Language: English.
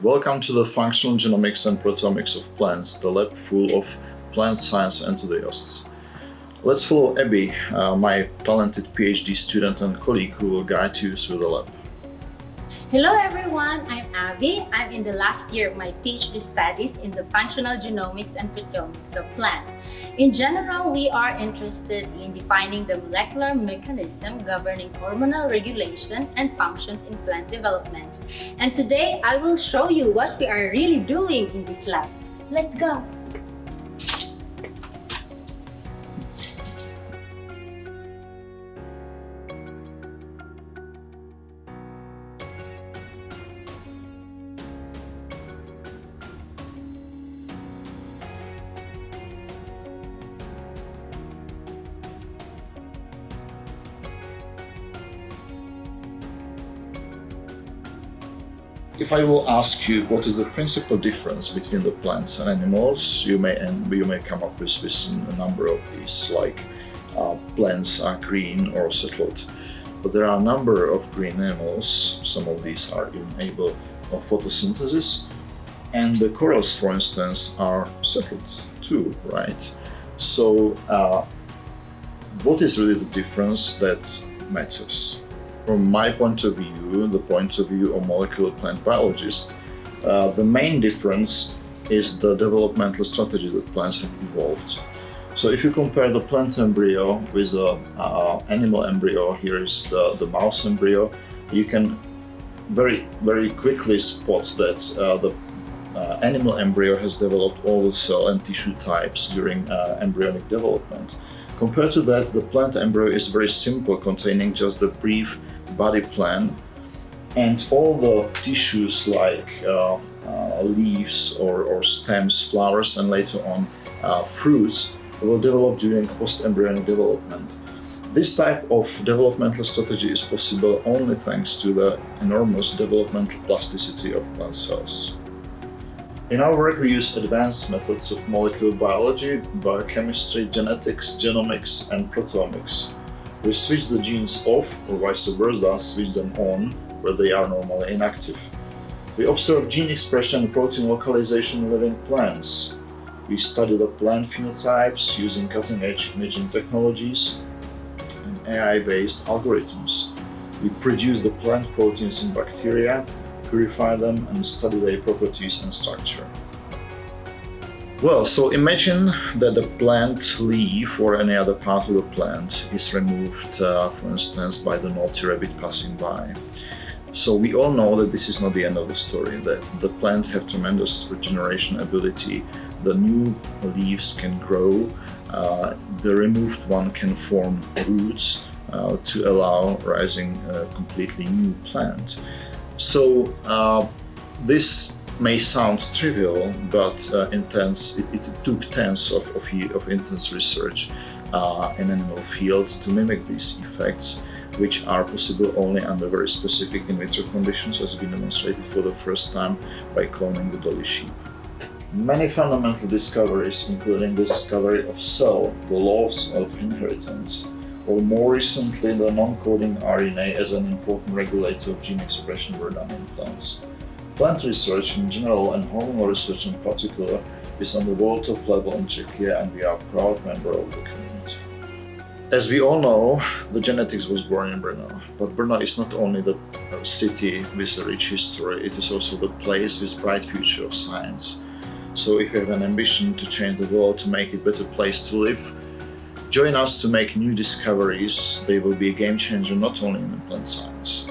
Welcome to the Functional Genomics and Proteomics of Plants, the lab full of plant science enthusiasts. Let's follow Abby, my talented PhD student and colleague who will guide you through the lab. Hello everyone, I'm Abby. I'm in the last year of my PhD studies in the functional genomics and proteomics of plants. In general, we are interested in defining the molecular mechanism governing hormonal regulation and functions in plant development. And today, I will show you what we are really doing in this lab. Let's go! If I will ask you what is the principal difference between the plants and animals, you may come up with a number of these, like plants are green or settled. But there are a number of green animals, some of these are even able of photosynthesis, and the corals, for instance, are settled too, right? So what is really the difference that matters? From my point of view, the point of view of molecular plant biologists, the main difference is the developmental strategy that plants have evolved. So if you compare the plant embryo with the animal embryo, here is the mouse embryo, you can very quickly spot that the animal embryo has developed all the cell and tissue types during embryonic development. Compared to that, the plant embryo is very simple, containing just the brief body plan, and all the tissues like leaves or stems, flowers, and later on fruits will develop during post-embryonic development. This type of developmental strategy is possible only thanks to the enormous developmental plasticity of plant cells. In our work, we use advanced methods of molecular biology, biochemistry, genetics, genomics, and proteomics. We switch the genes off, or vice versa, switch them on where they are normally inactive. We observe gene expression and protein localization in living plants. We study the plant phenotypes using cutting-edge imaging technologies and AI-based algorithms. We produce the plant proteins in bacteria, purify them, and study their properties and structure. Well, so imagine that the plant leaf or any other part of the plant is removed, for instance, by the naughty rabbit passing by. So we all know that this is not the end of the story, that the plant have tremendous regeneration ability. The new leaves can grow, the removed one can form roots to allow rising a completely new plant. So this may sound trivial, but it took tens of intense research in animal fields to mimic these effects, which are possible only under very specific in vitro conditions, as has been demonstrated for the first time by cloning the dolly sheep. Many fundamental discoveries, including the discovery of cell, the laws of inheritance, or more recently the non-coding RNA as an important regulator of gene expression, were done in plants. Plant research in general and hormonal research in particular is on the world top level in Czechia, and we are a proud member of the community. As we all know, the genetics was born in Brno, but Brno is not only the city with a rich history, it is also the place with bright future of science. So if you have an ambition to change the world, to make it a better place to live, join us to make new discoveries. They will be a game changer not only in plant science.